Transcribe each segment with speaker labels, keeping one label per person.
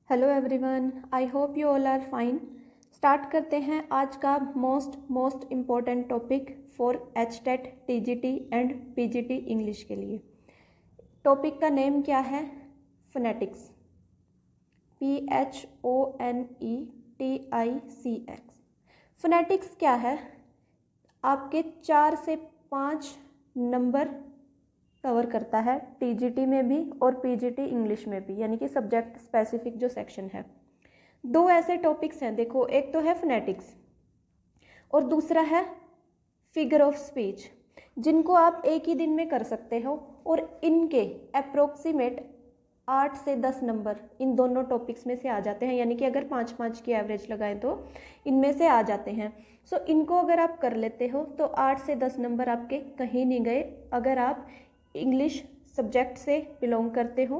Speaker 1: Hello everyone, I hope you all are fine. Start करते हैं आज का most important topic for HTET TGT and PGT English के लिए। टॉपिक का नेम क्या है? फोनेटिक्स। PHONETICS। फोनेटिक्स क्या है? आपके 4 से 5 नंबर कवर करता है TGT में भी और PGT इंग्लिश में भी, यानी कि सब्जेक्ट स्पेसिफिक जो सेक्शन है। दो ऐसे टॉपिक्स हैं, देखो, एक तो है फोनेटिक्स और दूसरा है फिगर ऑफ स्पीच, जिनको आप एक ही दिन में कर सकते हो और इनके अप्रोक्सीमेट 8 से 10 नंबर इन दोनों टॉपिक्स में से आ जाते हैं, यानी कि अगर 5-5 की एवरेज लगाएं तो इनमें से आ जाते हैं। सो इनको अगर आप कर लेते हो तो 8 से 10 नंबर आपके कहीं नहीं गए अगर आप इंग्लिश सब्जेक्ट से बिलोंग करते हो,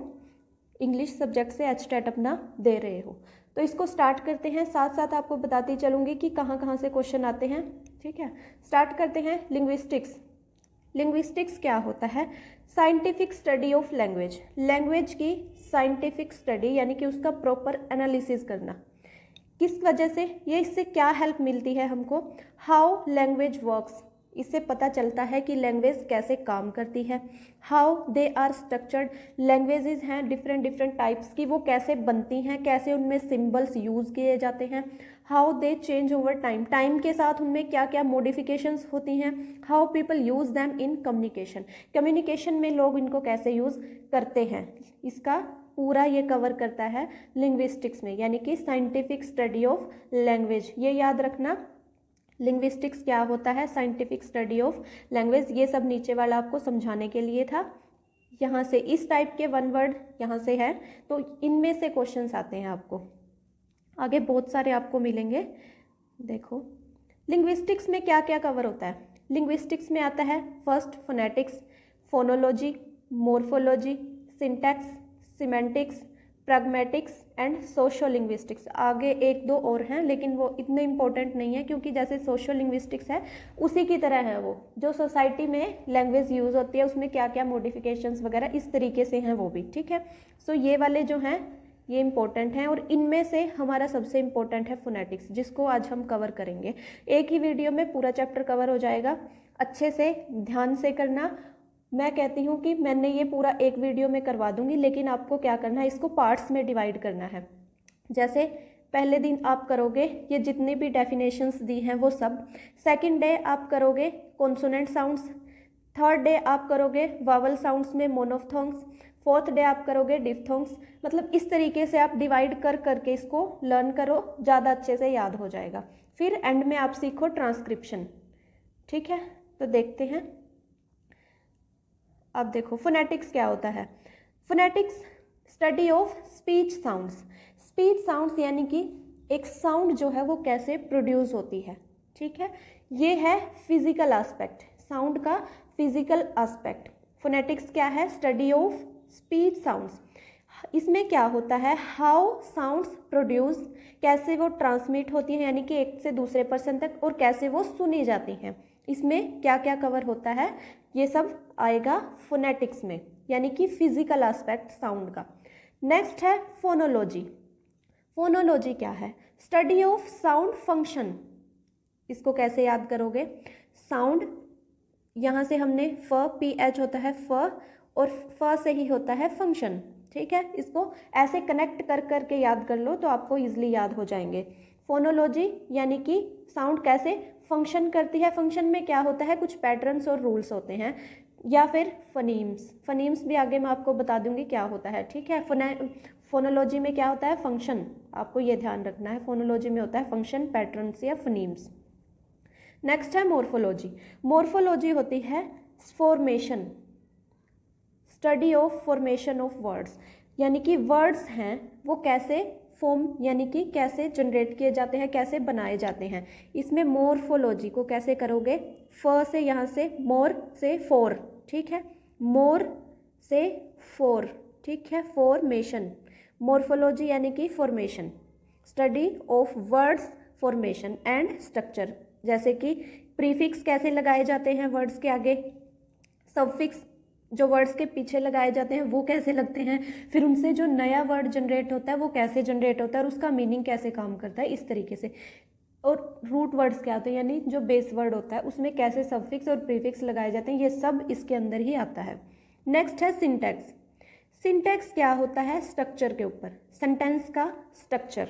Speaker 1: इंग्लिश सब्जेक्ट से HTET अपना दे रहे हो। तो इसको स्टार्ट करते हैं, साथ साथ आपको बताती चलूँगी कि कहाँ कहाँ से क्वेश्चन आते हैं। ठीक है, स्टार्ट करते हैं। लिंग्विस्टिक्स। लिंग्विस्टिक्स क्या होता है? Scientific study of language. Language की साइंटिफिक स्टडी, यानी कि उसका प्रॉपर एनालिसिस करना। किस वजह से? ये इससे क्या हेल्प मिलती है हमको? हाउ लैंग्वेज वर्क्स, इससे पता चलता है कि लैंग्वेज कैसे काम करती है। How they are structured, languages हैं डिफरेंट टाइप्स की, वो कैसे बनती हैं, कैसे उनमें सिंबल्स यूज़ किए जाते हैं। How they change over time, time के साथ उनमें क्या क्या मॉडिफिकेशंस होती हैं। How people use them in communication, communication में लोग इनको कैसे यूज़ करते हैं, इसका पूरा ये कवर करता है लिंग्विस्टिक्स में, यानी कि साइंटिफिक स्टडी ऑफ लैंग्वेज। ये याद रखना, लिंग्विस्टिक्स क्या होता है, साइंटिफिक स्टडी ऑफ लैंग्वेज। ये सब नीचे वाला आपको समझाने के लिए था। यहाँ से इस टाइप के 1 वर्ड यहाँ से है, तो इनमें से क्वेश्चंस आते हैं आपको, आगे बहुत सारे आपको मिलेंगे। देखो लिंग्विस्टिक्स में क्या क्या कवर होता है। लिंग्विस्टिक्स में आता है first phonetics, phonology, morphology, syntax, semantics, pragmatics and socio linguistics. आगे 1-2 और हैं लेकिन वो इतने इंपॉर्टेंट नहीं है, क्योंकि जैसे सोशो लिंग्विस्टिक्स है उसी की तरह है, वो जो सोसाइटी में लैंग्वेज यूज़ होती है उसमें क्या क्या मॉडिफिकेशंस वगैरह इस तरीके से हैं वो भी। ठीक है, सो ये वाले जो हैं ये इंपॉर्टेंट हैं और इनमें से हमारा सबसे इम्पोर्टेंट है फोनेटिक्स, जिसको आज हम कवर करेंगे। एक ही वीडियो में पूरा चैप्टर कवर हो जाएगा, अच्छे से ध्यान से करना। मैं कहती हूँ कि मैंने ये पूरा एक वीडियो में करवा दूंगी, लेकिन आपको क्या करना है, इसको पार्ट्स में डिवाइड करना है। जैसे पहले दिन आप करोगे ये जितनी भी डेफिनेशंस दी हैं वो सब, सेकंड डे आप करोगे कॉन्सोनेंट साउंड्स, थर्ड डे आप करोगे वावल साउंड्स में मोनोफ्थोंग्स, फोर्थ डे आप करोगे डिफ्थोंग्स। मतलब इस तरीके से आप डिवाइड कर करके इसको लर्न करो, ज़्यादा अच्छे से याद हो जाएगा। फिर एंड में आप सीखो ट्रांसक्रिप्शन। ठीक है, तो देखते हैं। अब देखो फोनेटिक्स क्या होता है। Phonetics study of speech sounds. Speech sounds यानी कि एक साउंड जो है वो कैसे प्रोड्यूस होती है। ठीक है, ये है फिजिकल एस्पेक्ट, साउंड का फिजिकल एस्पेक्ट। फोनेटिक्स क्या है? Study of speech sounds. इसमें क्या होता है, हाउ साउंड्स प्रोड्यूस, कैसे वो ट्रांसमिट होती हैं यानी कि एक से दूसरे पर्सन तक, और कैसे वो सुनी जाती हैं। इसमें क्या क्या कवर होता है ये सब आएगा फोनेटिक्स में, यानी कि फिजिकल एस्पेक्ट साउंड का। नेक्स्ट है फोनोलॉजी। फोनोलॉजी क्या है? Study of sound function. इसको कैसे याद करोगे? साउंड, यहाँ से हमने PH होता है फ, और फ से ही होता है फंक्शन। ठीक है, इसको ऐसे कनेक्ट कर करके याद कर लो तो आपको इजीली याद हो जाएंगे। फोनोलॉजी यानी कि साउंड कैसे फंक्शन करती है। फंक्शन में क्या होता है, कुछ पैटर्न्स और रूल्स होते हैं, या फिर फनीम्स। फनीम्स भी आगे मैं आपको बता दूंगी क्या होता है। ठीक है, फोनोलॉजी में क्या होता है, फंक्शन, आपको ये ध्यान रखना है। फोनोलॉजी में होता है फंक्शन, पैटर्न्स या फनीम्स। नेक्स्ट है मोर्फोलॉजी। मोर्फोलॉजी होती है formation, study of formation of words, यानी कि वर्ड्स हैं वो कैसे फॉर्म, यानी कि कैसे जनरेट किए जाते हैं, कैसे बनाए जाते हैं। इसमें मोर्फोलॉजी को कैसे करोगे, फ से, यहाँ से मोर से फोर। ठीक है, मोर से फोर। ठीक है, फॉर्मेशन, मोर्फोलॉजी यानी कि formation, study of words formation and structure. जैसे कि प्रीफिक्स कैसे लगाए जाते हैं वर्ड्स के आगे, सफिक्स जो वर्ड्स के पीछे लगाए जाते हैं वो कैसे लगते हैं, फिर उनसे जो नया वर्ड जनरेट होता है वो कैसे जनरेट होता है और उसका मीनिंग कैसे काम करता है, इस तरीके से। और रूट वर्ड्स क्या होते हैं, यानी जो बेस वर्ड होता है उसमें कैसे सफिक्स और प्रीफिक्स लगाए जाते हैं, ये सब इसके अंदर ही आता है। नेक्स्ट है सिंटैक्स। सिंटैक्स क्या होता है, स्ट्रक्चर के ऊपर, सेंटेंस का स्ट्रक्चर।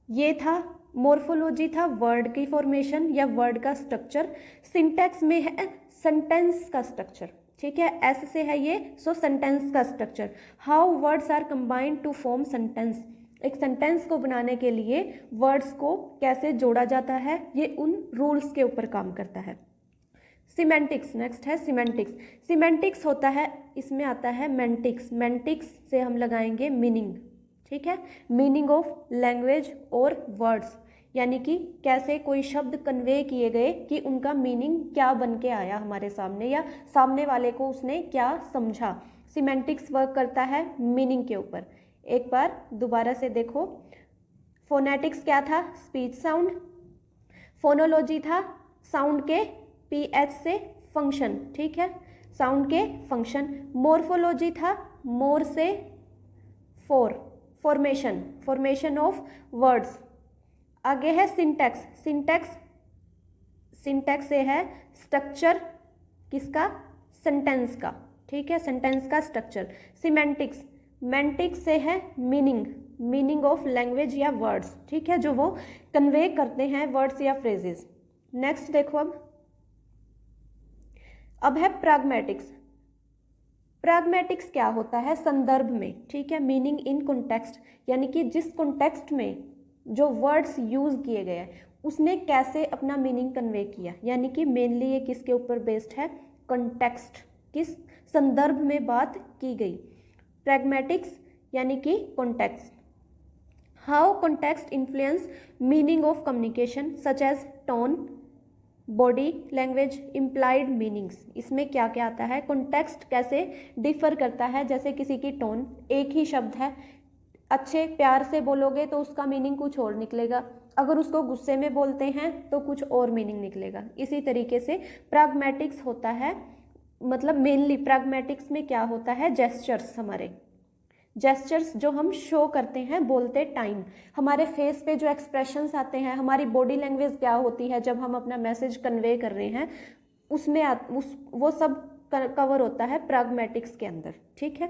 Speaker 1: ये था मोर्फोलॉजी, था वर्ड की फॉर्मेशन या वर्ड का स्ट्रक्चर। सिंटैक्स में है सेंटेंस का स्ट्रक्चर, ठीक है, एस से है ये, सो सेंटेंस का structure. How words are combined to form sentence, एक सेंटेंस को बनाने के लिए वर्ड्स को कैसे जोड़ा जाता है, ये उन रूल्स के ऊपर काम करता है। सिमेंटिक्स, नेक्स्ट है सिमेंटिक्स। सिमेंटिक्स होता है, इसमें आता है मेंटिक्स, मेंटिक्स से हम लगाएंगे मीनिंग, ठीक है, मीनिंग ऑफ लैंग्वेज और वर्ड्स, यानी कि कैसे कोई शब्द कन्वे किए गए कि उनका मीनिंग क्या बन के आया हमारे सामने, या सामने वाले को उसने क्या समझा। सिमेंटिक्स वर्क करता है मीनिंग के ऊपर। एक बार दोबारा से देखो, फोनेटिक्स क्या था, स्पीच साउंड। फोनोलॉजी था साउंड के पीएच से फंक्शन, ठीक है, साउंड के फंक्शन। मोर्फोलॉजी था मोर से फॉर्मेशन, फॉर्मेशन ऑफ वर्ड्स। आगे है सिंटैक्स। सिंटैक्स, सिंटैक्स से है स्ट्रक्चर किसका, सेंटेंस का, ठीक है, सेंटेंस का स्ट्रक्चर। सिमेंटिक्स, मेंटिक्स से है मीनिंग, मीनिंग ऑफ लैंग्वेज या वर्ड्स, ठीक है, जो वो कन्वे करते हैं वर्ड्स या फ्रेजेस। नेक्स्ट देखो, अब है प्रैग्मेटिक्स। प्रैग्मेटिक्स क्या होता है, संदर्भ में, ठीक है, मीनिंग इन कॉन्टेक्स्ट, यानी कि जिस कॉन्टेक्स्ट में जो वर्ड्स यूज किए गए हैं उसने कैसे अपना मीनिंग कन्वे किया, यानी कि मेनली ये किसके ऊपर बेस्ड है, कॉन्टेक्स्ट, किस संदर्भ में बात की गई। प्रैग्मेटिक्स यानी कि context. How context influence meaning of communication such as tone, body language, implied meanings. इसमें क्या क्या आता है, कॉन्टेक्स्ट कैसे डिफर करता है, जैसे किसी की टोन, एक ही शब्द है, अच्छे प्यार से बोलोगे तो उसका मीनिंग कुछ और निकलेगा, अगर उसको गुस्से में बोलते हैं तो कुछ और मीनिंग निकलेगा। इसी तरीके से प्रैग्मेटिक्स होता है, मतलब मेनली प्रैग्मेटिक्स में क्या होता है, जेस्चर्स, हमारे जेस्चर्स जो हम शो करते हैं बोलते टाइम, हमारे फेस पे जो एक्सप्रेशंस आते हैं, हमारी बॉडी लैंग्वेज क्या होती है जब हम अपना मैसेज कन्वे कर रहे हैं, उसमें वो सब कवर होता है प्रैग्मेटिक्स के अंदर, ठीक है।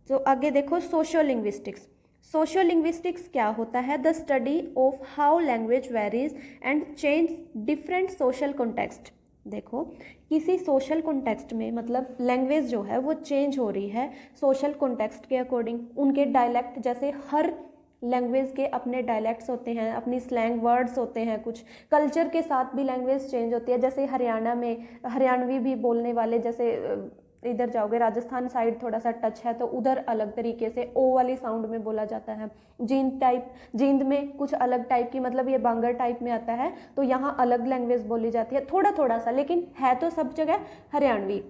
Speaker 1: तो आगे देखो सोशियो लिंग्विस्टिक्स। सोशियो लिंग्विस्टिक्स क्या होता है, the study of how language varies and change different social context. देखो किसी सोशल कॉन्टेक्स्ट में, मतलब लैंग्वेज जो है वो चेंज हो रही है सोशल कॉन्टेक्स्ट के अकॉर्डिंग, उनके डायलेक्ट, जैसे हर लैंग्वेज के अपने डायलेक्ट्स होते हैं, अपनी स्लैंग वर्ड्स होते हैं, कुछ कल्चर के साथ भी लैंग्वेज चेंज होती है। जैसे हरियाणा में हरियाणवी भी बोलने वाले, जैसे इधर जाओगे राजस्थान साइड थोड़ा सा टच है तो उधर अलग तरीके से ओ वाली साउंड में बोला जाता है। जींद में कुछ अलग टाइप की, मतलब ये बांगर टाइप में आता है, तो यहाँ अलग लैंग्वेज बोली जाती है, थोड़ा थोड़ा सा, लेकिन है तो सब जगह हरियाणवी,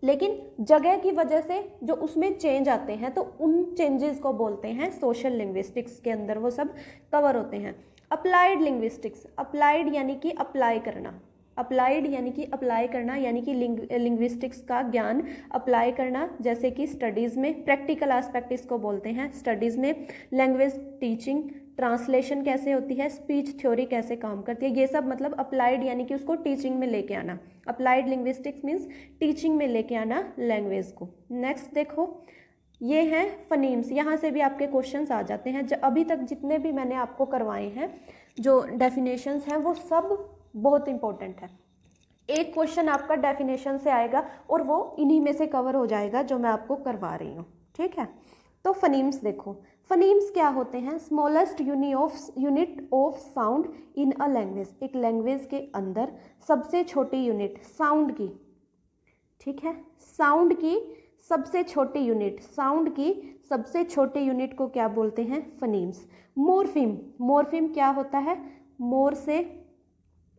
Speaker 1: लेकिन जगह की वजह से जो उसमें चेंज आते हैं तो उन चेंजेस को बोलते हैं सोशल लिंग्विस्टिक्स के अंदर, वो सब कवर होते हैं। अप्लाइड लिंग्विस्टिक्स, अप्लाइड यानी कि अप्लाई करना, अप्लाइड यानी कि अप्लाई करना, यानी कि लिंग्विस्टिक्स का ज्ञान अप्लाई करना, जैसे कि स्टडीज़ में, प्रैक्टिकल एस्पेक्ट इसको बोलते हैं स्टडीज़ में, लैंग्वेज टीचिंग, ट्रांसलेशन कैसे होती है, स्पीच थ्योरी कैसे काम करती है, ये सब मतलब अप्लाइड यानी कि उसको टीचिंग में लेके आना। अप्लाइड लिंग्विस्टिक्स मीन्स टीचिंग में लेके आना लैंग्वेज को। नेक्स्ट देखो, ये हैं फनीम्स, यहाँ से भी आपके क्वेश्चंस आ जाते हैं। अभी तक जितने भी मैंने आपको करवाए हैं जो डेफिनेशंस हैं वो सब बहुत इंपॉर्टेंट है। एक क्वेश्चन आपका डेफिनेशन से आएगा और वो इन्हीं में से कवर हो जाएगा जो मैं आपको करवा रही हूँ, ठीक है। तो फनीम्स देखो, फनीम्स क्या होते हैं, smallest unit of sound in a language, एक लैंग्वेज के अंदर सबसे छोटी यूनिट साउंड की, ठीक है, साउंड की सबसे छोटी यूनिट, साउंड की सबसे छोटी यूनिट को क्या बोलते हैं, फनीम्स। मोर्फिम, मोर्फिम क्या होता है, मोर से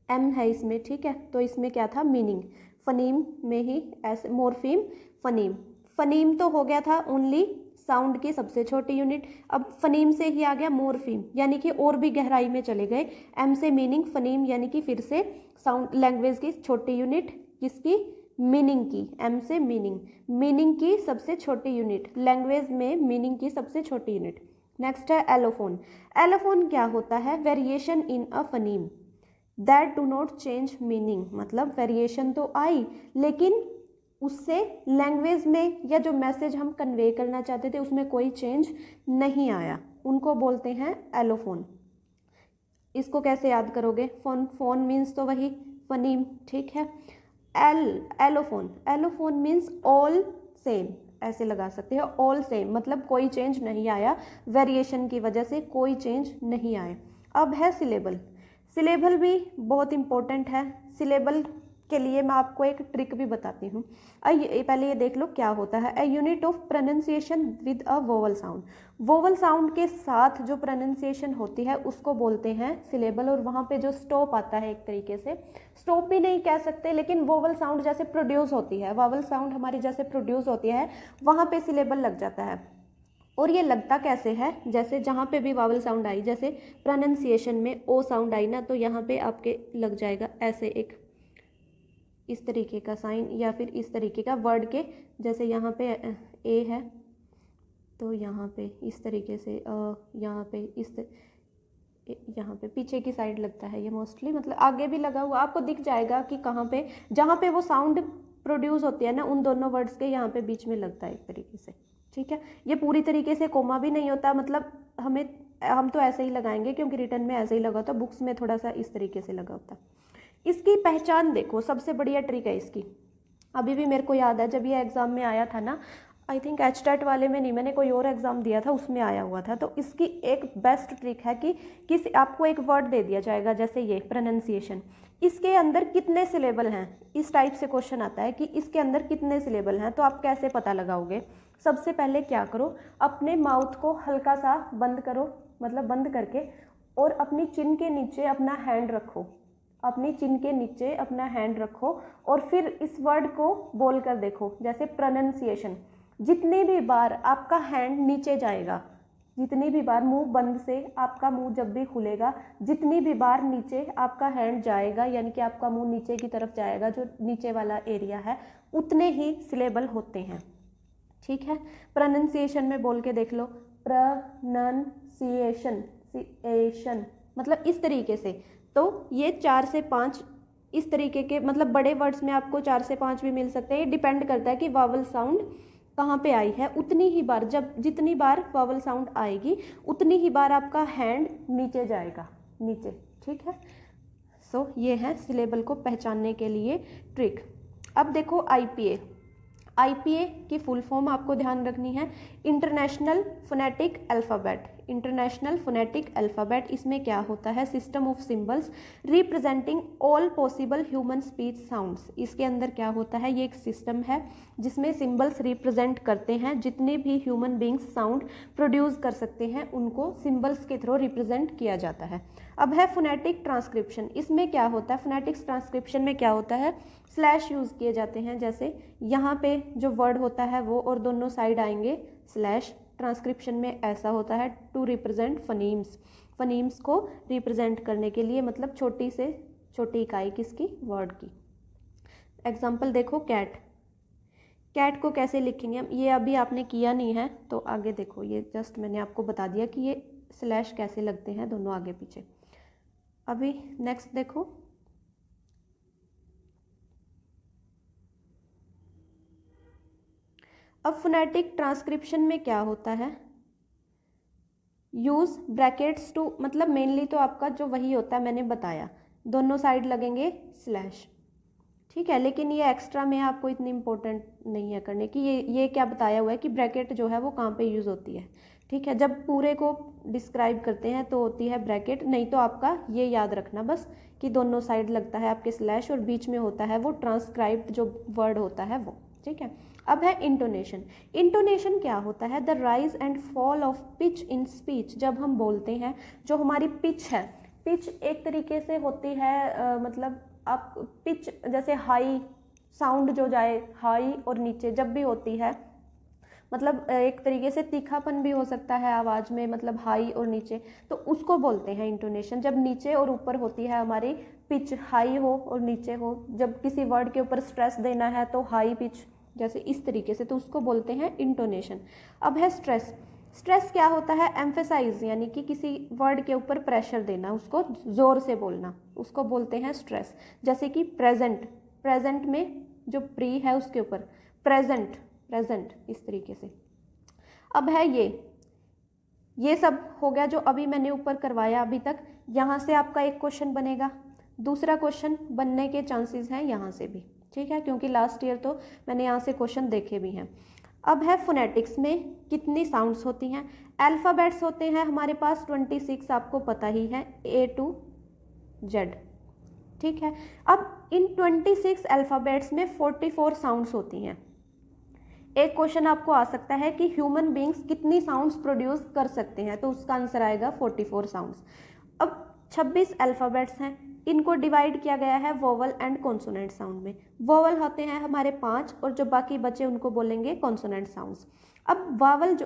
Speaker 1: एम है इसमें, ठीक है, तो इसमें क्या था, मीनिंग, फनीम में ही ऐसे, मोर्फिम फनीम, फनीम तो हो गया था ओनली साउंड की सबसे छोटी यूनिट, अब फनीम से ही आ गया मोर्फिम, यानी कि और भी गहराई में चले गए, एम से मीनिंग, फनीम यानी कि फिर से साउंड, लैंग्वेज की छोटी यूनिट, किसकी, मीनिंग की, एम से मीनिंग, मीनिंग की सबसे छोटी यूनिट, लैंग्वेज में मीनिंग की सबसे छोटी यूनिट। नेक्स्ट है एलोफोन। एलोफोन क्या होता है? Variation in a phoneme that do not change meaning, मतलब वेरिएशन तो आई लेकिन उससे लैंग्वेज में या जो मैसेज हम कन्वे करना चाहते थे उसमें कोई चेंज नहीं आया, उनको बोलते हैं एलोफोन। इसको कैसे याद करोगे? फोन, फोन मीन्स तो वही फनीम, ठीक है। Allophone, allophone means all same, ऐसे लगा सकते हो, ऑल सेम मतलब कोई चेंज नहीं आया, वेरिएशन की वजह से कोई चेंज नहीं आए। अब है सिलेबल। सिलेबल भी बहुत इंपॉर्टेंट है। सिलेबल के लिए मैं आपको एक ट्रिक भी बताती हूँ। पहले ये देख लो क्या होता है। A unit of pronunciation with a vowel sound, vowel sound के साथ जो प्रोनाउंसिएशन होती है उसको बोलते हैं सिलेबल। और वहाँ पे जो स्टॉप आता है, एक तरीके से स्टॉप भी नहीं कह सकते, लेकिन वोवल साउंड जैसे प्रोड्यूस होती है, वोवल साउंड हमारी जैसे प्रोड्यूस होती है, वहाँ पे सिलेबल लग जाता है। और ये लगता कैसे है? जैसे जहाँ पे भी वावल साउंड आई, जैसे प्रोनाउंसिएशन में ओ साउंड आई ना, तो यहाँ पे आपके लग जाएगा ऐसे एक इस तरीके का साइन, या फिर इस तरीके का वर्ड के, जैसे यहाँ पे ए है तो यहाँ पे इस तरीके से, यहाँ पे यहाँ पे पीछे की साइड लगता है ये मोस्टली, मतलब आगे भी लगा हुआ आपको दिख जाएगा कि कहाँ पे, जहाँ पे वो साउंड प्रोड्यूस होती है ना, उन दोनों वर्ड्स के यहाँ पे बीच में लगता है एक तरीके से, ठीक है। ये पूरी तरीके से कोमा भी नहीं होता, मतलब हम तो ऐसे ही लगाएंगे क्योंकि रिटर्न में ऐसे ही लगा होता, बुक्स में थोड़ा सा इस तरीके से लगा होता। इसकी पहचान देखो, सबसे बढ़िया ट्रिक है इसकी। अभी भी मेरे को याद है जब ये एग्ज़ाम में आया था ना, आई थिंक एचटेट वाले में नहीं, मैंने कोई और एग्ज़ाम दिया था उसमें आया हुआ था। तो इसकी एक बेस्ट ट्रिक है कि किसी आपको एक वर्ड दे दिया जाएगा, जैसे ये प्रोनाउंसिएशन, इसके अंदर कितने सिलेबल हैं, इस टाइप से क्वेश्चन आता है कि इसके अंदर कितने सिलेबल हैं, तो आप कैसे पता लगाओगे? सबसे पहले क्या करो, अपने माउथ को हल्का सा बंद करो, मतलब बंद करके, और अपनी चिन के नीचे अपना हैंड रखो, अपनी चिन के नीचे अपना हैंड रखो, और फिर इस वर्ड को बोल कर देखो, जैसे प्रोनाउंसिएशन। जितनी भी बार आपका हैंड नीचे जाएगा, जितनी भी बार मुंह बंद से आपका मुंह जब भी खुलेगा, जितनी भी बार नीचे आपका हैंड जाएगा, यानी कि आपका मुंह नीचे की तरफ जाएगा, जो नीचे वाला एरिया है, उतने ही सिलेबल होते हैं, ठीक है। प्रोनाउंसिएशन में बोल के देख लो, प्रोनाउंसिएशन, मतलब इस तरीके से। तो ये 4 से 5 इस तरीके के, मतलब बड़े वर्ड्स में आपको 4 से 5 भी मिल सकते हैं, ये डिपेंड करता है कि वावल साउंड कहाँ पे आई है। उतनी ही बार, जितनी बार वावल साउंड आएगी उतनी ही बार आपका हैंड नीचे जाएगा, नीचे, ठीक है। सो ये है सिलेबल को पहचानने के लिए ट्रिक। अब देखो आईपीए। आईपीए की फुल फॉर्म आपको ध्यान रखनी है, international phonetic alphabet. International phonetic alphabet, इसमें क्या होता है? System of symbols representing all possible human speech sounds. इसके अंदर क्या होता है? ये एक सिस्टम है जिसमें सिंबल्स रिप्रेजेंट करते हैं, जितने भी ह्यूमन बींग्स साउंड प्रोड्यूस कर सकते हैं उनको सिंबल्स के थ्रू रिप्रेजेंट किया जाता है। अब है फोनेटिक ट्रांसक्रिप्शन। इसमें क्या होता है? फोनेटिक्स ट्रांसक्रिप्शन में क्या होता है? स्लैश यूज़ किए जाते हैं, जैसे यहाँ पे जो वर्ड होता है वो, और दोनों साइड आएंगे स्लैश। ट्रांसक्रिप्शन में ऐसा होता है, टू रिप्रेजेंट फनीम्स, फनीम्स को रिप्रेजेंट करने के लिए, मतलब छोटी से छोटी इकाई किसकी? वर्ड की। एग्जाम्पल देखो, कैट। कैट को कैसे लिखेंगे हम? ये अभी आपने किया नहीं है तो आगे देखो, ये जस्ट मैंने आपको बता दिया कि ये स्लैश कैसे लगते हैं दोनों आगे पीछे। अभी नेक्स्ट देखो, अब फोनेटिक ट्रांसक्रिप्शन में क्या होता है? यूज़ ब्रैकेट्स टू, मतलब मेनली तो आपका जो वही होता है मैंने बताया, दोनों साइड लगेंगे स्लैश, ठीक है। लेकिन ये एक्स्ट्रा में आपको इतनी इम्पोर्टेंट नहीं है करने की, ये क्या बताया हुआ है कि ब्रैकेट जो है वो कहाँ पे यूज़ होती है, ठीक है। जब पूरे को डिस्क्राइब करते हैं तो होती है ब्रैकेट, नहीं तो आपका ये याद रखना बस कि दोनों साइड लगता है आपके स्लैश, और बीच में होता है वो ट्रांसक्राइब्ड जो वर्ड होता है वो, ठीक है। अब है इंटोनेशन। इंटोनेशन क्या होता है? The rise and fall of pitch in speech. जब हम बोलते हैं, जो हमारी पिच है, पिच एक तरीके से होती है, मतलब आप पिच जैसे हाई साउंड जो जाए, हाई और नीचे जब भी होती है, मतलब एक तरीके से तीखापन भी हो सकता है आवाज़ में, मतलब हाई और नीचे, तो उसको बोलते हैं इंटोनेशन। जब नीचे और ऊपर होती है हमारी पिच हाई हो और नीचे हो, जब किसी वर्ड के ऊपर स्ट्रेस देना है तो हाई पिच, जैसे इस तरीके से, तो उसको बोलते हैं इंटोनेशन। अब है स्ट्रेस। स्ट्रेस क्या होता है? एम्फेसाइज, यानी कि किसी वर्ड के ऊपर प्रेशर देना, उसको जोर से बोलना, उसको बोलते हैं स्ट्रेस। जैसे कि प्रेजेंट, प्रेजेंट में जो प्री है उसके ऊपर प्रेजेंट, प्रेजेंट, इस तरीके से। अब है ये सब हो गया जो अभी मैंने ऊपर करवाया अभी तक। यहाँ से आपका एक क्वेश्चन बनेगा, दूसरा क्वेश्चन बनने के चांसेस हैं यहाँ से भी, ठीक है, क्योंकि लास्ट ईयर तो मैंने यहाँ से क्वेश्चन देखे भी हैं। अब है फोनेटिक्स में कितनी साउंड्स होती हैं? अल्फ़ाबेट्स होते हैं हमारे पास 26, आपको पता ही है, A to Z, ठीक है। अब इन 26 अल्फ़ाबेट्स में 44 साउंड्स होती हैं। एक क्वेश्चन आपको आ सकता है कि ह्यूमन बींग्स कितनी साउंड्स प्रोड्यूस कर सकते हैं, तो उसका आंसर आएगा 44 साउंड्स। अब 26 अल्फ़ाबेट्स हैं, इनको डिवाइड किया गया है वोवल एंड कॉन्सोनेंट साउंड में। वोवल होते हैं हमारे 5 और जो बाकी बचे उनको बोलेंगे कॉन्सोनेंट साउंड्स। अब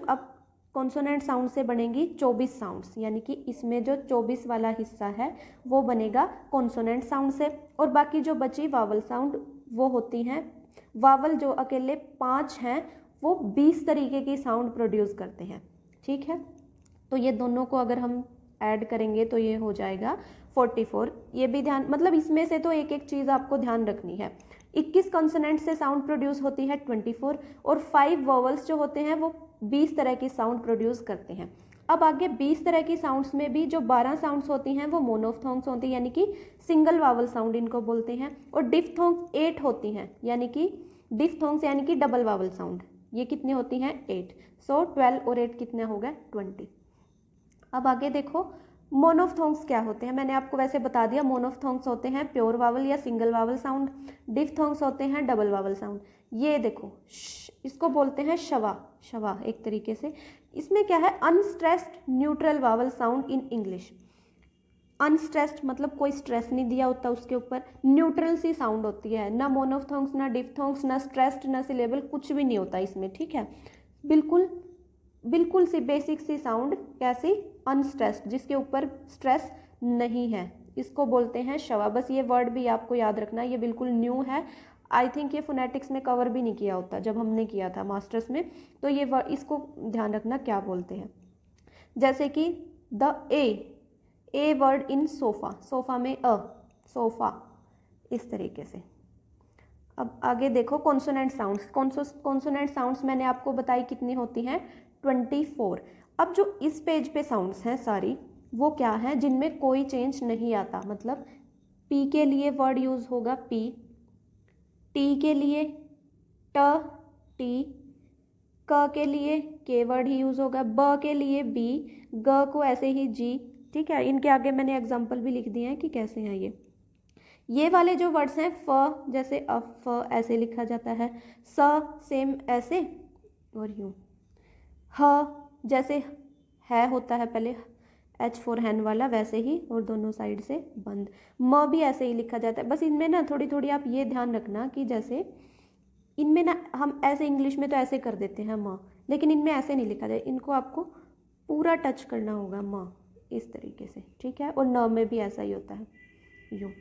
Speaker 1: अब कॉन्सोनेंट साउंड से बनेंगी 24 साउंड्स, यानी कि इसमें जो 24 वाला हिस्सा है वो बनेगा कॉन्सोनेंट साउंड से, और बाकी जो बची वावल साउंड वो होती हैं, वावल जो अकेले 5 हैं वो 20 तरीके की साउंड प्रोड्यूस करते हैं, ठीक है। तो ये दोनों को अगर हम ऐड करेंगे तो ये हो जाएगा 44। ये भी ध्यान, मतलब इसमें से तो एक एक चीज़ आपको ध्यान रखनी है। 21 कॉन्सोनेंट से साउंड प्रोड्यूस होती है 24, और 5 वोवल्स जो होते हैं वो 20 तरह की साउंड प्रोड्यूस करते हैं। अब आगे 20 तरह की साउंड्स में भी जो 12 साउंड्स होती हैं वो मोनोफ्थोंग्स होती हैं, यानी कि सिंगल वावल साउंड इनको बोलते हैं, और डिफ्थोंग्स 8 होती हैं, यानी कि डिफ्थोंग्स यानी कि डबल वावल साउंड। ये कितनी होती हैं? 8। सो 12 और 8 कितना हो गया? 20। अब आगे देखो मोनोफ्थोंग्स क्या होते हैं, मैंने आपको वैसे बता दिया। मोनोफ्थोंग्स होते हैं प्योर वावल या सिंगल वावल साउंड, डिफ्थोंग्स होते हैं डबल वावल साउंड। ये देखो इसको बोलते हैं शवा, शवा एक तरीके से। इसमें क्या है? Unstressed neutral vowel sound in English. Unstressed मतलब कोई स्ट्रेस नहीं दिया होता उसके ऊपर, न्यूट्रल सी साउंड होती है, ना मोनोफ्थोंग्स ना डिफ्थोंग्स ना स्ट्रेस्ड ना सिलेबल, कुछ भी नहीं होता इसमें, ठीक है। बिल्कुल सी बेसिक सी साउंड, कैसी? अनस्ट्रेस्ड, जिसके ऊपर स्ट्रेस नहीं है, इसको बोलते हैं शवा। बस ये वर्ड भी आपको याद रखना, ये बिल्कुल न्यू है। आई थिंक ये फोनेटिक्स में कवर भी नहीं किया होता जब हमने किया था मास्टर्स में, तो ये वर्ड इसको ध्यान रखना क्या बोलते हैं। जैसे कि the a word in sofa, sofa में अ, सोफा, इस तरीके से। अब आगे देखो कॉन्सोनेंट साउंड्स। कॉन्सोनेंट साउंड्स मैंने आपको बताई कितनी होती हैं? 24। अब जो इस पेज पे साउंड्स हैं सारी, वो क्या है? जिनमें कोई चेंज नहीं आता, मतलब पी के लिए वर्ड यूज होगा पी, टी के लिए ट, टी, क के लिए के वर्ड ही यूज होगा, ब के लिए बी, ग को ऐसे ही जी, ठीक है। इनके आगे मैंने एग्जाम्पल भी लिख दिए हैं कि कैसे हैं ये वाले जो वर्ड्स हैं, फ जैसे अफ ऐसे लिखा जाता है, स सेम ऐसे और यूं, ह जैसे है होता है पहले H फॉर हैन वाला वैसे ही और दोनों साइड से बंद, म भी ऐसे ही लिखा जाता है। बस इनमें ना थोड़ी थोड़ी आप ये ध्यान रखना कि जैसे इनमें ना हम ऐसे इंग्लिश में तो ऐसे कर देते हैं म, लेकिन इनमें ऐसे नहीं लिखा जाए, इनको आपको पूरा टच करना होगा म, इस तरीके से, ठीक है। और न में भी ऐसा ही होता है, यूँ।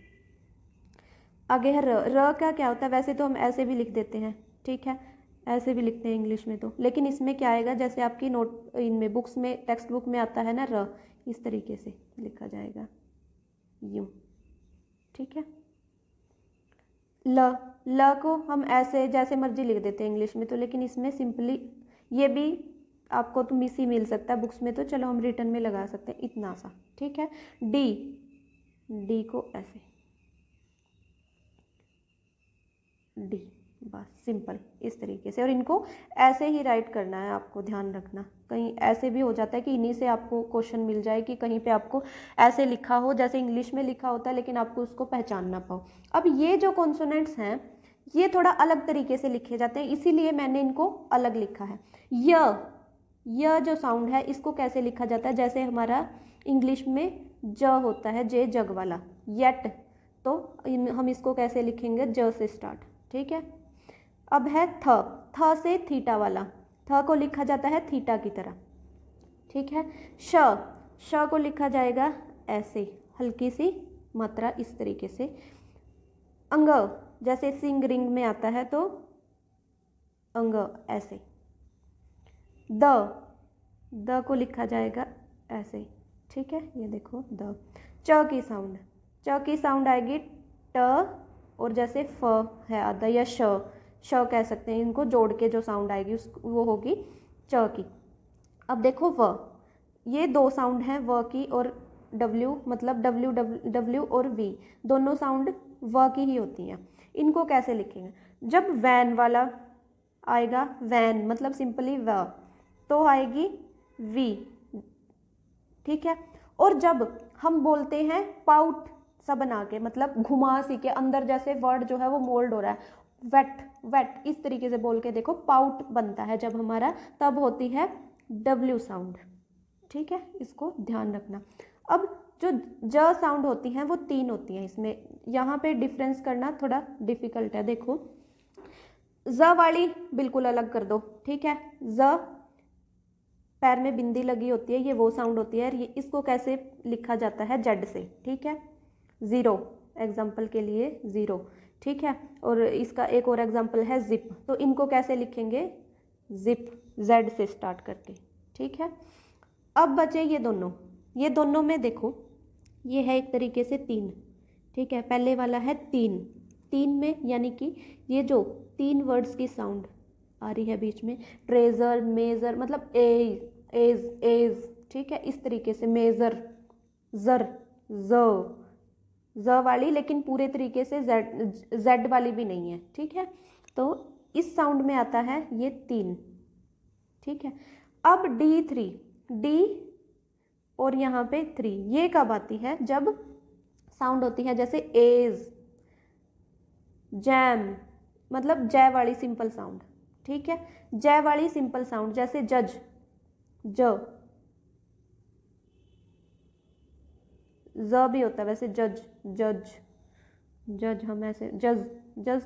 Speaker 1: आगे है र का क्या होता है? वैसे तो हम ऐसे भी लिख देते हैं, ठीक है, ऐसे भी लिखते हैं इंग्लिश में तो, लेकिन इसमें क्या आएगा? जैसे आपकी नोट इनमें बुक्स में, टेक्स्ट बुक में आता है ना र, इस तरीके से लिखा जाएगा, यूं, ठीक है। ल को हम ऐसे जैसे मर्जी लिख देते हैं इंग्लिश में तो, लेकिन इसमें सिंपली ये भी आपको तो मिस ही मिल सकता है बुक्स में, तो चलो हम रिटर्न में लगा सकते हैं इतना सा, ठीक है। डी को ऐसे डी, बस सिंपल इस तरीके से। और इनको ऐसे ही राइट करना है, आपको ध्यान रखना। कहीं ऐसे भी हो जाता है कि इन्हीं से आपको क्वेश्चन मिल जाए कि कहीं पे आपको ऐसे लिखा हो जैसे इंग्लिश में लिखा होता है, लेकिन आपको उसको पहचान ना पाओ। अब ये जो कॉन्सोनेंट्स हैं ये थोड़ा अलग तरीके से लिखे जाते हैं, इसीलिए मैंने इनको अलग लिखा है। य जो साउंड है इसको कैसे लिखा जाता है? जैसे हमारा इंग्लिश में ज होता है, जे जग वाला, येट, तो हम इसको कैसे लिखेंगे? ज से स्टार्ट, ठीक है। अब है थ से थीटा वाला, थ को लिखा जाता है थीटा की तरह, ठीक है। श को लिखा जाएगा ऐसे, हल्की सी मात्रा इस तरीके से। अंग जैसे सिंग रिंग में आता है तो अंग ऐसे। द को लिखा जाएगा ऐसे, ठीक है, ये देखो द। च की साउंड आएगी ट, और जैसे फ है आधा या श कह सकते हैं, इनको जोड़ के जो साउंड आएगी वो होगी च की। अब देखो व, ये दो साउंड हैं व की और डब्ल्यू, मतलब डब्ल्यू और वी दोनों साउंड व की ही होती हैं। इनको कैसे लिखेंगे? जब वैन वाला आएगा, वैन मतलब सिंपली व, तो आएगी वी, ठीक है। और जब हम बोलते हैं पाउट सा बना के, मतलब घुमा सी के अंदर, जैसे वर्ड जो है वो मोल्ड हो रहा है, वेट इस तरीके से बोल के देखो पाउट बनता है जब हमारा, तब होती है डब्ल्यू साउंड, ठीक है, इसको ध्यान रखना। अब जो ज साउंड होती हैं वो 3 होती हैं इसमें, यहाँ पे डिफरेंस करना थोड़ा डिफिकल्ट है। देखो ज वाली बिल्कुल अलग कर दो, ठीक है, ज पैर में बिंदी लगी होती है, ये वो साउंड होती है, ये इसको कैसे लिखा जाता है? जेड से, ठीक है, ज़ीरो, एग्जाम्पल के लिए ज़ीरो, ठीक है। और इसका एक और एग्जाम्पल है जिप, तो इनको कैसे लिखेंगे? जिप, जेड से स्टार्ट करके, ठीक है। अब बचे ये दोनों में देखो ये है एक तरीके से 3, ठीक है, पहले वाला है 3 में, यानी कि ये जो 3 वर्ड्स की साउंड आ रही है बीच में, ट्रेजर, मेजर, मतलब एज, ठीक है, इस तरीके से मेजर, जर, ज वाली, लेकिन पूरे तरीके से जेड वाली भी नहीं है, ठीक है। तो इस साउंड में आता है ये 3, ठीक है। अब डी और यहाँ पे 3, ये कब आती है? जब साउंड होती है जैसे एज, जैम, मतलब जय वाली सिंपल साउंड, ठीक है, जय वाली सिंपल साउंड, जैसे जज, ज भी होता है वैसे, जज हम ऐसे जज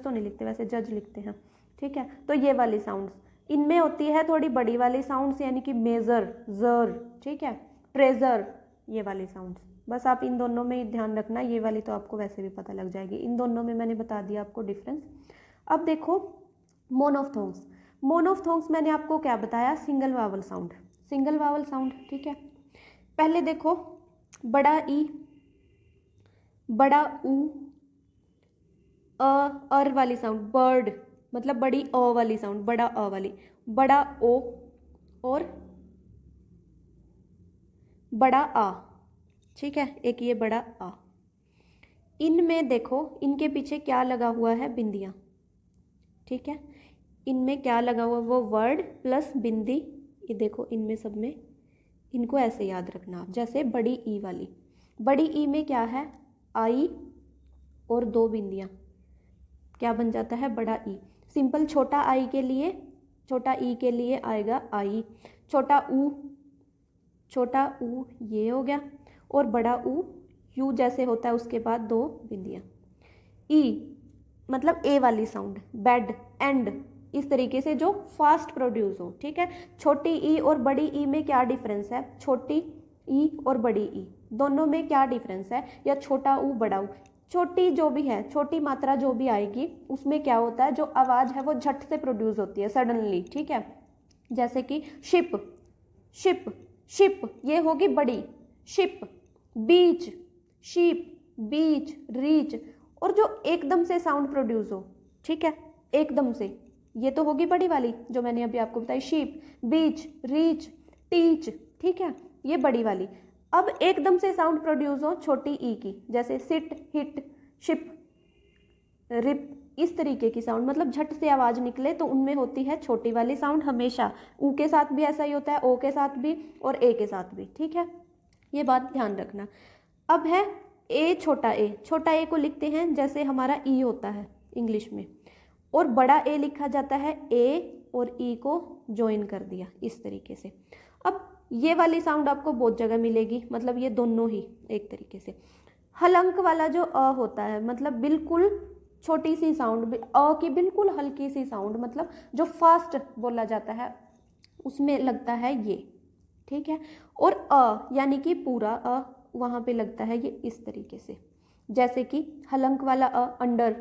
Speaker 1: तो नहीं लिखते, वैसे जज लिखते हैं, ठीक है। तो ये वाली साउंड्स इनमें होती है थोड़ी बड़ी वाली साउंड्स, यानी कि मेजर, जर, ठीक है, ट्रेजर, ये वाली साउंड्स। बस आप इन दोनों में ही ध्यान रखना, ये वाली तो आपको वैसे भी पता लग जाएगी, इन दोनों में मैंने बता दिया आपको डिफरेंस। अब देखो मोनोफ्थोंग्स मैंने आपको क्या बताया? सिंगल वावल साउंड, ठीक है। पहले देखो बड़ा ई, बड़ा ऊ, अर वाली साउंड, बर्ड, मतलब बड़ी अ वाली साउंड, बड़ा अ वाली, बड़ा ओ और बड़ा आ, ठीक है, एक ये बड़ा आ। इनमें देखो इनके पीछे क्या लगा हुआ है? बिंदियाँ, ठीक है, इनमें क्या लगा हुआ? वो वर्ड प्लस बिंदी, ये देखो इनमें सब में, इनको ऐसे याद रखना आप, जैसे बड़ी ई वाली, बड़ी ई में क्या है? आई और 2 बिंदियाँ, क्या बन जाता है? बड़ा ई। सिंपल छोटा ई के लिए आएगा आई, छोटा ऊ ये हो गया, और बड़ा ऊ यू जैसे होता है, उसके बाद 2 बिंदियाँ। ई मतलब ए वाली साउंड, बेड, एंड, इस तरीके से जो फास्ट प्रोड्यूस हो, ठीक है। छोटी ई और बड़ी ई में क्या डिफरेंस है? छोटी ई और बड़ी ई दोनों में क्या डिफरेंस है? या छोटा ऊ बड़ा ऊ, छोटी जो भी है, छोटी मात्रा जो भी आएगी उसमें क्या होता है? जो आवाज़ है वो झट से प्रोड्यूस होती है, सडनली, ठीक है। जैसे कि शिप ये होगी बड़ी, शिप, बीच, शीप, बीच, रीच, और जो एकदम से साउंड प्रोड्यूस हो, ठीक है, एकदम से, ये तो होगी बड़ी वाली जो मैंने अभी आपको बताई, शीप, बीच, रीच, टीच, ठीक है, ये बड़ी वाली। अब एकदम से साउंड प्रोड्यूस हो छोटी ई की, जैसे सिट, हिट, शिप, रिप, इस तरीके की साउंड, मतलब झट से आवाज़ निकले, तो उनमें होती है छोटी वाली साउंड हमेशा। ऊ के साथ भी ऐसा ही होता है, ओ के साथ भी और ए के साथ भी, ठीक है, ये बात ध्यान रखना। अब है छोटा ए को लिखते हैं जैसे हमारा ई होता है इंग्लिश में, और बड़ा ए लिखा जाता है ए और ई को ज्वाइन कर दिया इस तरीके से। अब ये वाली साउंड आपको बहुत जगह मिलेगी, मतलब ये दोनों ही एक तरीके से। हलंक वाला जो अ होता है, मतलब बिल्कुल छोटी सी साउंड, अ की बिल्कुल हल्की सी साउंड, मतलब जो फास्ट बोला जाता है उसमें लगता है ये, ठीक है। और अ यानी कि पूरा अ वहाँ पे लगता है ये इस तरीके से, जैसे कि हलंक वाला अ, अंडर,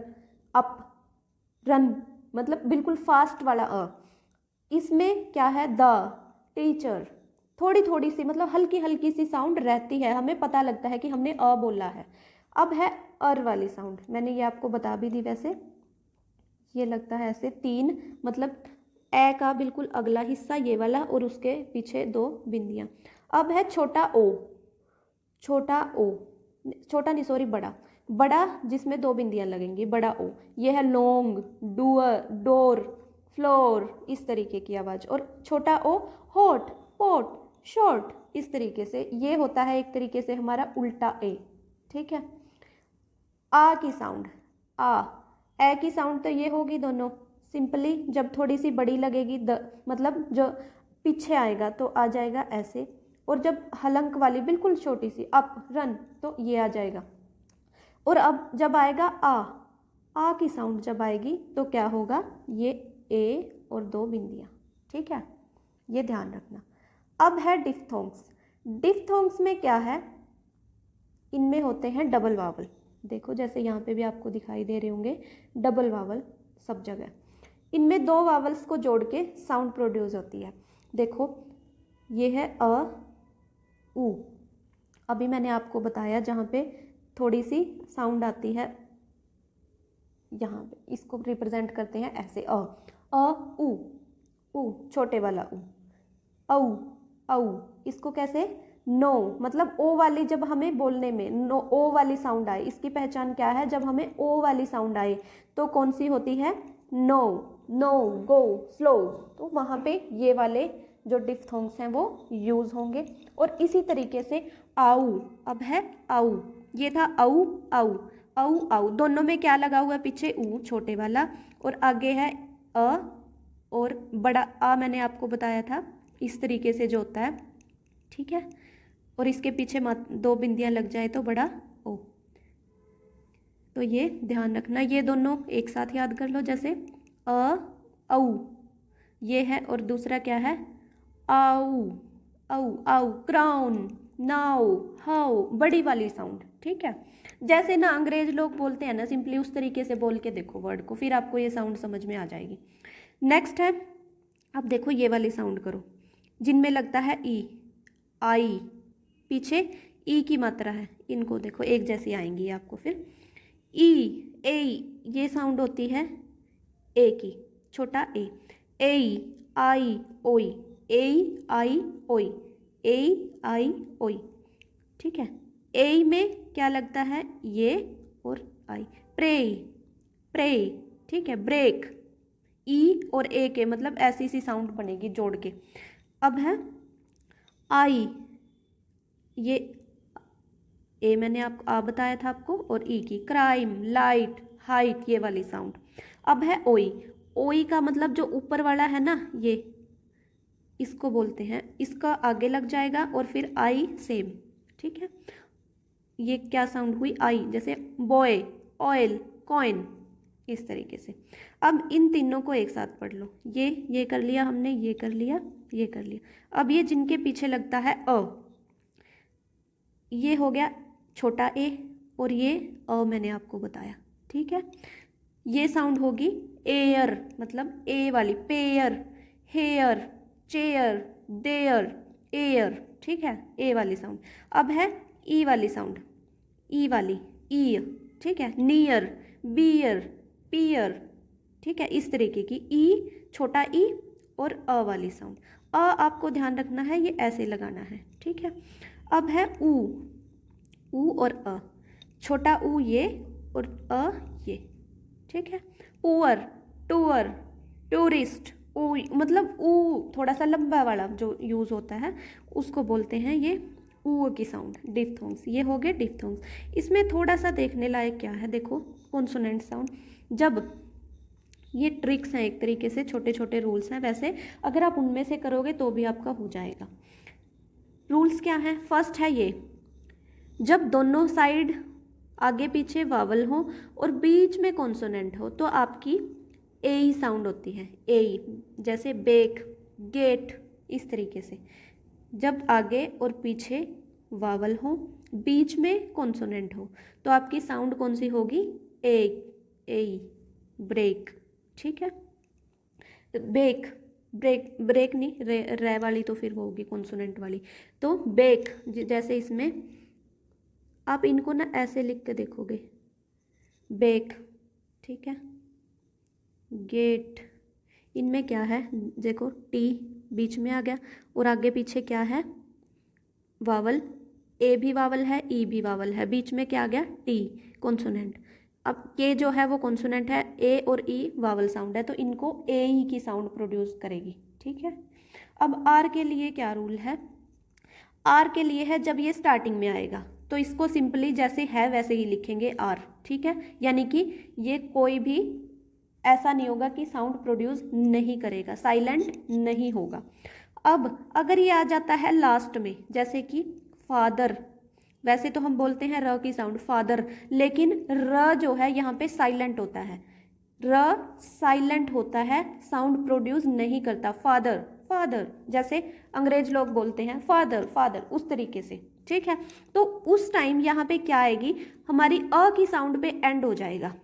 Speaker 1: अप, रन, मतलब बिल्कुल फास्ट वाला अ। इसमें क्या है, द, टीचर, थोड़ी थोड़ी सी मतलब हल्की हल्की सी साउंड रहती है, हमें पता लगता है कि हमने अ बोला है। अब है अर वाली साउंड, मैंने ये आपको बता भी दी वैसे, ये लगता है ऐसे तीन, मतलब ए का बिल्कुल अगला हिस्सा ये वाला और उसके पीछे दो बिंदियां। अब है छोटा ओ, छोटा ओ, छोटा नहीं सॉरी बड़ा, बड़ा जिसमें दो बिंदियां लगेंगी, बड़ा ओ। ये है लॉन्ग, डूअर, डोर, फ्लोर, इस तरीके की आवाज़। और छोटा ओ हॉट, पोट, शॉर्ट, इस तरीके से। ये होता है एक तरीके से हमारा उल्टा ए। ठीक है। आ की साउंड, आ, ए की साउंड तो ये होगी दोनों, सिंपली जब थोड़ी सी बड़ी लगेगी द, मतलब जो पीछे आएगा तो आ जाएगा ऐसे, और जब हलंक वाली बिल्कुल छोटी सी अप, रन, तो ये आ जाएगा। और अब जब आएगा आ की साउंड जब आएगी तो क्या होगा, ये ए और दो बिंदियां। ठीक है, ये ध्यान रखना। अब है डिफ्थोंग्स। डिफ्थोंग्स में क्या है, इनमें होते हैं डबल वावल। देखो जैसे यहाँ पे भी आपको दिखाई दे रहे होंगे डबल वावल सब जगह। इनमें दो वावल्स को जोड़ के साउंड प्रोड्यूस होती है। देखो ये है अ, उ। अभी मैंने आपको बताया जहाँ पे थोड़ी सी साउंड आती है, यहाँ पे इसको रिप्रेजेंट करते हैं ऐसे अ, उ, छोटे वाला उ, औ, इसको कैसे, नो, मतलब ओ वाली जब हमें बोलने में नो ओ वाली साउंड आए, इसकी पहचान क्या है, जब हमें ओ वाली साउंड आए तो कौन सी होती है, नो, नो, गो, स्लो, तो वहाँ पे ये वाले जो डिफ्थोंग्स हैं वो यूज होंगे। और इसी तरीके से आऊ, अब है आऊ, ये था आऊ, आऊ, आऊ, आऊ, दोनों में क्या लगा हुआ है पीछे, ऊ छोटे वाला, और आगे है अ और बड़ा आ, मैंने आपको बताया था इस तरीके से जो होता है। ठीक है, और इसके पीछे दो बिंदियां लग जाए तो बड़ा ओ। तो ये ध्यान रखना, ये दोनों एक साथ याद कर लो, जैसे अ, औ, ये है, और दूसरा क्या है, आऊ, आऊ, आऊ, क्राउन, नाउ, हाउ, बड़ी वाली साउंड। ठीक है, जैसे ना अंग्रेज लोग बोलते हैं ना, सिंपली उस तरीके से बोल के देखो वर्ड को, फिर आपको ये साउंड समझ में आ जाएगी। नेक्स्ट है, अब देखो ये वाली साउंड करो, जिनमें लगता है ई, आई, पीछे ई की मात्रा है, इनको देखो एक जैसी आएंगी आपको। फिर ई, ए, ये साउंड होती है ए की, छोटा ए, आई, ओई, ए, आई, ओई, ए, आई, ओई। ठीक है, ए में क्या लगता है, ये और आई, प्रे, प्रे। ठीक है, ब्रेक, ई और ए के मतलब ऐसी सी साउंड बनेगी जोड़ के। अब है आई, ये ए मैंने आपको आ बताया था आपको, और ई की, क्राइम, लाइट, हाइट, ये वाली साउंड। अब है ओई, ओई का मतलब जो ऊपर वाला है ना, ये इसको बोलते हैं, इसका आगे लग जाएगा और फिर आई सेम। ठीक है, ये क्या साउंड हुई, आई, जैसे बॉय, ऑयल, कॉइन, इस तरीके से। अब इन तीनों को एक साथ पढ़ लो, ये कर लिया हमने, ये कर लिया, ये कर लिया। अब ये जिनके पीछे लगता है अ, ये हो गया छोटा ए, और ये अ मैंने आपको बताया। ठीक है, ये साउंड होगी एयर, मतलब ए वाली, pair, hair, chair, there, air. ठीक है, ए वाली साउंड। अब है ई वाली साउंड, ई वाली, ई। ठीक है, नियर, बियर, पियर। ठीक है, इस तरीके की ई, छोटा ई और अ वाली साउंड। अ आपको ध्यान रखना है, ये ऐसे लगाना है। ठीक है, अब है ऊ और अ, छोटा ऊ ये और अ ये। ठीक है, पुअर, टूअर, टूरिस्ट, ऊ, मतलब ऊ थोड़ा सा लंबा वाला जो यूज़ होता है उसको बोलते हैं ये ऊ की साउंड, डिफ्थोंग्स। ये हो गए डिफ्थोंग्स। इसमें थोड़ा सा देखने लायक क्या है, देखो कॉन्सोनेंट साउंड, जब ये ट्रिक्स हैं एक तरीके से, छोटे छोटे रूल्स हैं, वैसे अगर आप उनमें से करोगे तो भी आपका हो जाएगा। रूल्स क्या हैं, फर्स्ट है ये, जब दोनों साइड आगे पीछे वावल हो और बीच में कॉन्सोनेंट हो तो आपकी ए ही साउंड होती है, ए, जैसे बेक, गेट, इस तरीके से। जब आगे और पीछे वावल हो, बीच में कॉन्सोनेंट हो, तो आपकी साउंड कौन सी होगी? ए, ब्रेक। ठीक है, बेक, ब्रेक, ब्रेक नहीं, रे वाली तो फिर वो होगी कॉन्सोनेंट वाली। तो बेक, जैसे इसमें आप इनको ना ऐसे लिख के देखोगे, बेक। ठीक है, गेट, इनमें क्या है देखो, टी बीच में आ गया और आगे पीछे क्या है? वावल, ए भी वावल है, ई भी वावल है, बीच में क्या आ गया? T, consonant. अब के जो है वो कॉन्सोनेंट है, ए और ई वावल साउंड है, तो इनको ए ई की साउंड प्रोड्यूस करेगी। ठीक है, अब आर के लिए क्या रूल है? आर के लिए है जब ये स्टार्टिंग में आएगा तो इसको सिंपली जैसे है वैसे ही लिखेंगे आर। ठीक है, यानी कि ये कोई भी ऐसा नहीं होगा कि साउंड प्रोड्यूस नहीं करेगा, साइलेंट नहीं होगा। अब अगर ये आ जाता है लास्ट में, जैसे कि फादर, वैसे तो हम बोलते हैं र की साउंड फादर, लेकिन र जो है यहाँ पे साइलेंट होता है, र साइलेंट होता है, साउंड प्रोड्यूस नहीं करता। फादर, फादर, जैसे अंग्रेज लोग बोलते हैं फादर, फादर, उस तरीके से। ठीक है, तो उस टाइम यहाँ पे क्या आएगी? हमारी अ की साउंड पे एंड हो जाएगा,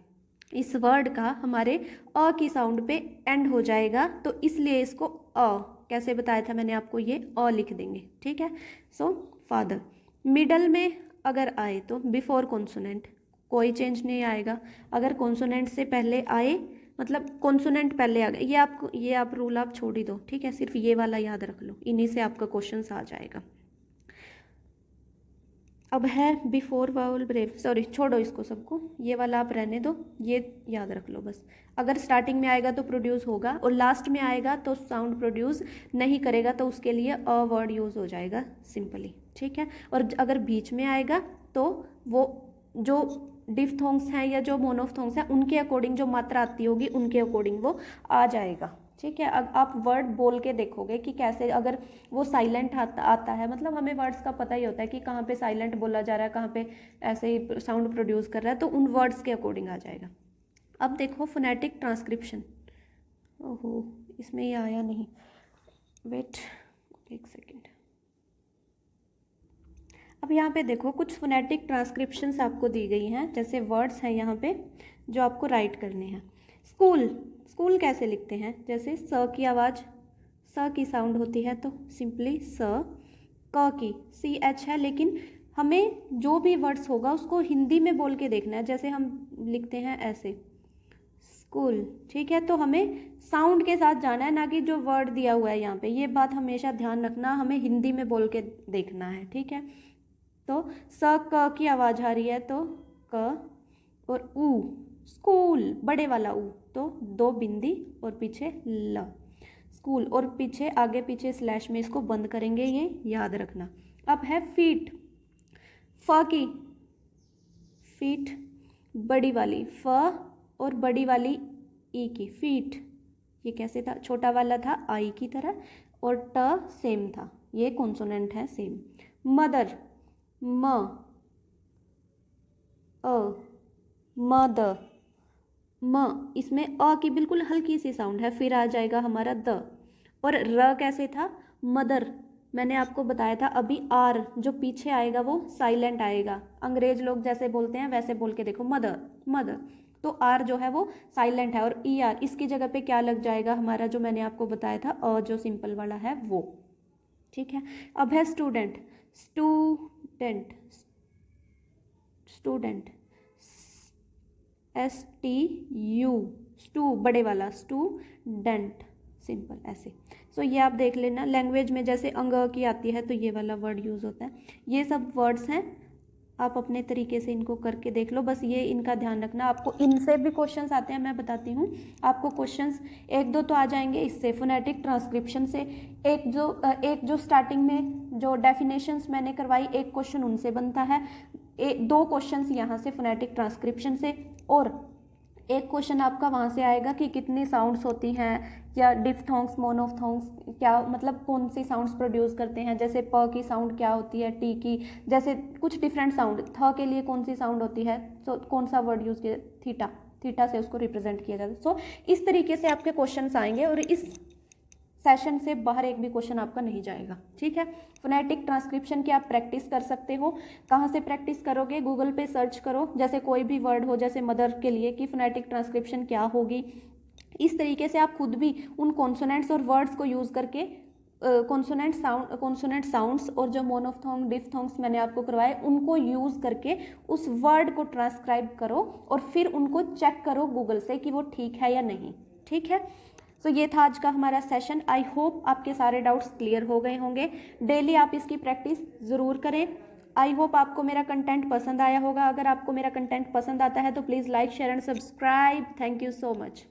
Speaker 1: इस वर्ड का हमारे अ की साउंड पे एंड हो जाएगा, तो इसलिए इसको अ, कैसे बताया था मैंने आपको, ये अ लिख देंगे। ठीक है, सो फादर। मिडल में अगर आए तो बिफोर कॉन्सोनेंट कोई चेंज नहीं आएगा, अगर कॉन्सोनेंट से पहले आए मतलब कॉन्सोनेंट पहले आ गए, ये आप रूल आप छोड़ ही दो। ठीक है, सिर्फ ये वाला याद रख लो, इन्हीं से आपका क्वेश्चन आ जाएगा। अब है बिफोर वाउल ब्रेव, सॉरी छोड़ो इसको सबको, ये वाला आप रहने दो, ये याद रख लो बस। अगर स्टार्टिंग में आएगा तो प्रोड्यूस होगा और लास्ट में आएगा तो साउंड प्रोड्यूस नहीं करेगा, तो उसके लिए अ वर्ड यूज़ हो जाएगा सिंपली। ठीक है, और अगर बीच में आएगा तो वो जो डिफ्थोंग्स हैं या जो मोनोफ्थोंग्स हैं उनके अकॉर्डिंग जो मात्रा आती होगी उनके अकॉर्डिंग वो आ जाएगा। ठीक है, अब आप वर्ड बोल के देखोगे कि कैसे, अगर वो साइलेंट आता है, मतलब हमें वर्ड्स का पता ही होता है कि कहाँ पे साइलेंट बोला जा रहा है, कहाँ पे ऐसे ही साउंड प्रोड्यूस कर रहा है, तो उन वर्ड्स के अकॉर्डिंग आ जाएगा। अब देखो फोनेटिक ट्रांसक्रिप्शन, ओहो इसमें ये आया नहीं, वेट एक सेकेंड। अब यहाँ पे देखो कुछ फोनेटिक ट्रांसक्रिप्शंस आपको दी गई हैं, जैसे वर्ड्स हैं यहाँ पे जो आपको राइट करने हैं। स्कूल, स्कूल कैसे लिखते हैं? जैसे स की आवाज़, स की साउंड होती है तो सिंपली स, क की सी एच है, लेकिन हमें जो भी वर्ड्स होगा उसको हिंदी में बोल के देखना है, जैसे हम लिखते हैं ऐसे स्कूल। ठीक है, तो हमें साउंड के साथ जाना है, ना कि जो वर्ड दिया हुआ है यहाँ पे, ये बात हमेशा ध्यान रखना, हमें हिंदी में बोल के देखना है। ठीक है, तो स क की आवाज़ आ रही है तो क, और ऊ स्कूल बड़े वाला ऊ, तो दो बिंदी और पीछे ल, स्कूल, और पीछे आगे पीछे स्लैश में इसको बंद करेंगे, ये याद रखना। अब है फीट, फ की फीट बड़ी वाली फ और बड़ी वाली ई की फीट, ये कैसे था? छोटा वाला था आई की तरह और ट सेम था, ये कॉन्सोनेंट है सेम। मदर, म, अ, मदर, म, इसमें अ की बिल्कुल हल्की सी साउंड है, फिर आ जाएगा हमारा द। और र कैसे था? मदर, मैंने आपको बताया था अभी, आर जो पीछे आएगा वो साइलेंट आएगा, अंग्रेज लोग जैसे बोलते हैं वैसे बोल के देखो, मदर, मदर, तो आर जो है वो साइलेंट है, और ई आर इसकी जगह पे क्या लग जाएगा हमारा, जो मैंने आपको बताया था अ जो सिंपल वाला है वो। ठीक है, अब है student, student, student, S T U, stu बड़े वाला, स्टूडेंट सिंपल ऐसे। सो ये आप देख लेना, लैंग्वेज में जैसे अंग की आती है तो ये वाला वर्ड यूज़ होता है। ये सब वर्ड्स हैं, आप अपने तरीके से इनको करके देख लो, बस ये इनका ध्यान रखना। आपको इनसे भी क्वेश्चंस आते हैं, मैं बताती हूँ आपको, क्वेश्चंस एक दो तो आ जाएंगे इससे, फोनेटिक ट्रांसक्रिप्शन से। एक जो स्टार्टिंग में जो डेफिनेशंस मैंने करवाई, एक क्वेश्चन उनसे बनता है, दो क्वेश्चंस यहाँ से फोनेटिक ट्रांसक्रिप्शन से, और एक क्वेश्चन आपका वहाँ से आएगा कि कितनी साउंड्स होती हैं, या डिफ्थोंग्स मोनोफ्थोंग्स क्या, मतलब कौन सी साउंड्स प्रोड्यूस करते हैं, जैसे प की साउंड क्या होती है, टी की, जैसे कुछ डिफरेंट साउंड, थ के लिए कौन सी साउंड होती है, तो कौन सा वर्ड यूज़ किया, थीटा, थीटा से उसको रिप्रेजेंट किया जाता है। सो इस तरीके से आपके क्वेश्चंस आएंगे, और इस सेशन से बाहर एक भी क्वेश्चन आपका नहीं जाएगा, ठीक है। फोनेटिक ट्रांसक्रिप्शन की आप प्रैक्टिस कर सकते हो। कहाँ से प्रैक्टिस करोगे? गूगल पे सर्च करो, जैसे कोई भी वर्ड हो, जैसे मदर के लिए कि फोनेटिक ट्रांसक्रिप्शन क्या होगी। इस तरीके से आप खुद भी उन कॉन्सोनेंट्स और वर्ड्स को यूज़ करके कॉन्सोनेंट साउंड्स और जो मोनोफ्थोंग डिफ्थोंग्स मैंने आपको करवाए उनको यूज़ करके उस वर्ड को ट्रांसक्राइब करो और फिर उनको चेक करो गूगल से कि वो ठीक है या नहीं, ठीक है। सो ये था आज का हमारा सेशन। आई होप आपके सारे डाउट्स क्लियर हो गए होंगे। डेली आप इसकी प्रैक्टिस ज़रूर करें। आई होप आपको मेरा कंटेंट पसंद आया होगा। अगर आपको मेरा कंटेंट पसंद आता है तो please like share and subscribe. Thank you so much.